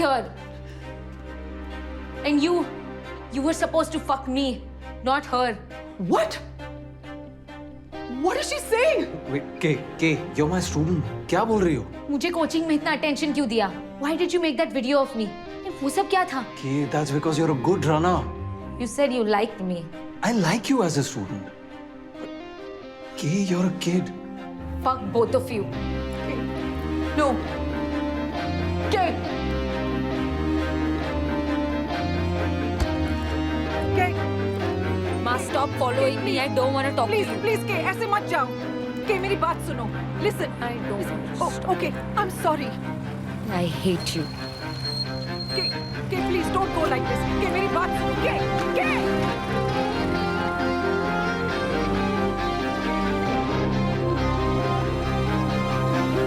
here. And you were supposed to fuck me, not her. What? What is she saying? Wait, K, you're my student. क्या बोल रही हो? मुझे coaching में इतना अटेंशन क्यों दिया? Why did you make that video of me? वो सब क्या था? K, that's because you're a good runner. You said you liked me. I like you as a student. K, you're a kid. Fuck both of you. No. Kay. Kay. Ma, stop following me. I don't want to talk Please, to you. please, Kay, ऐसे मत जाओ. Kay, मेरी बात सुनो. Listen. I don't want to. Oh, okay. I'm sorry. I hate you. Kay, please don't go like this. Kay, मेरी बात सुनो. Kay.